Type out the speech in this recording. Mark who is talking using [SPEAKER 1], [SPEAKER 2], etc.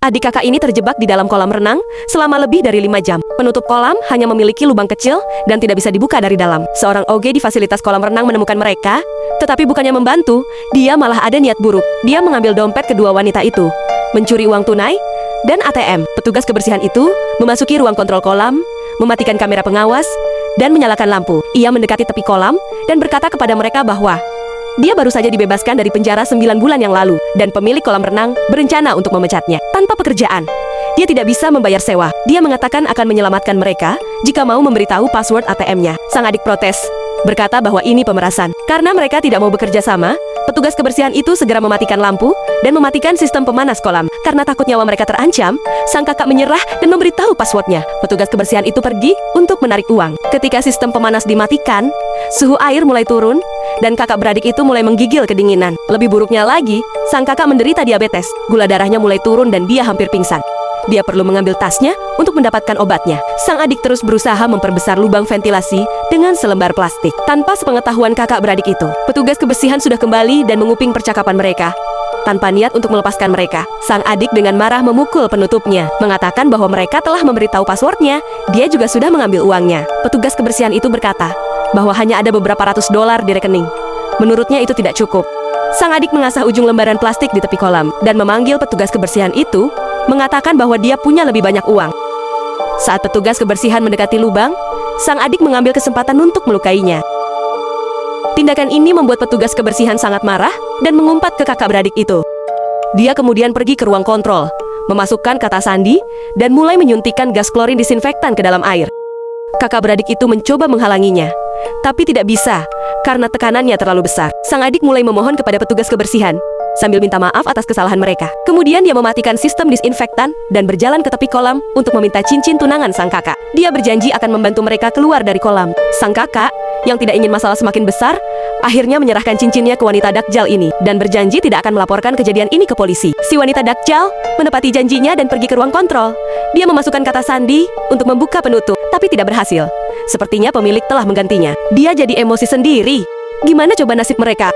[SPEAKER 1] Adik kakak ini terjebak di dalam kolam renang selama lebih dari 5 jam. Penutup kolam hanya memiliki lubang kecil dan tidak bisa dibuka dari dalam. Seorang OG di fasilitas kolam renang menemukan mereka, tetapi bukannya membantu, dia malah ada niat buruk. Dia mengambil dompet kedua wanita itu, mencuri uang tunai, dan ATM. Petugas kebersihan itu memasuki ruang kontrol kolam, mematikan kamera pengawas, dan menyalakan lampu. Ia mendekati tepi kolam dan berkata kepada mereka bahwa dia baru saja dibebaskan dari penjara 9 bulan yang lalu, dan pemilik kolam renang berencana untuk memecatnya. Tanpa pekerjaan, dia tidak bisa membayar sewa. Dia mengatakan akan menyelamatkan mereka jika mau memberitahu password ATM-nya. Sang adik protes, berkata bahwa ini pemerasan. Karena mereka tidak mau bekerja sama, petugas kebersihan itu segera mematikan lampu dan mematikan sistem pemanas kolam. Karena takut nyawa mereka terancam, sang kakak menyerah dan memberitahu passwordnya. Petugas kebersihan itu pergi untuk menarik uang. Ketika sistem pemanas dimatikan, suhu air mulai turun dan kakak beradik itu mulai menggigil kedinginan. Lebih buruknya lagi, sang kakak menderita diabetes. Gula darahnya mulai turun dan dia hampir pingsan. Dia perlu mengambil tasnya untuk mendapatkan obatnya. Sang adik terus berusaha memperbesar lubang ventilasi dengan selembar plastik. Tanpa sepengetahuan kakak beradik itu, petugas kebersihan sudah kembali dan menguping percakapan mereka. Tanpa niat untuk melepaskan mereka, sang adik dengan marah memukul penutupnya, mengatakan bahwa mereka telah memberitahu passwordnya. Dia juga sudah mengambil uangnya. Petugas kebersihan itu berkata bahwa hanya ada beberapa ratus dolar di rekening. Menurutnya itu tidak cukup. Sang adik mengasah ujung lembaran plastik di tepi kolam dan memanggil petugas kebersihan itu, mengatakan bahwa dia punya lebih banyak uang. Saat petugas kebersihan mendekati lubang, sang adik mengambil kesempatan untuk melukainya. Tindakan ini membuat petugas kebersihan sangat marah dan mengumpat ke kakak beradik itu. Dia kemudian pergi ke ruang kontrol, memasukkan kata sandi, dan mulai menyuntikkan gas klorin disinfektan ke dalam air. Kakak beradik itu mencoba menghalanginya, tapi tidak bisa karena tekanannya terlalu besar. Sang adik mulai memohon kepada petugas kebersihan sambil minta maaf atas kesalahan mereka. Kemudian dia mematikan sistem disinfektan dan berjalan ke tepi kolam untuk meminta cincin tunangan sang kakak. Dia berjanji akan membantu mereka keluar dari kolam. Sang kakak, yang tidak ingin masalah semakin besar, akhirnya menyerahkan cincinnya ke wanita Dakjal ini dan berjanji tidak akan melaporkan kejadian ini ke polisi. Si wanita Dakjal menepati janjinya dan pergi ke ruang kontrol. Dia memasukkan kata sandi untuk membuka penutup, tapi tidak berhasil. Sepertinya pemilik telah menggantinya. Dia jadi emosi sendiri. Gimana coba nasib mereka?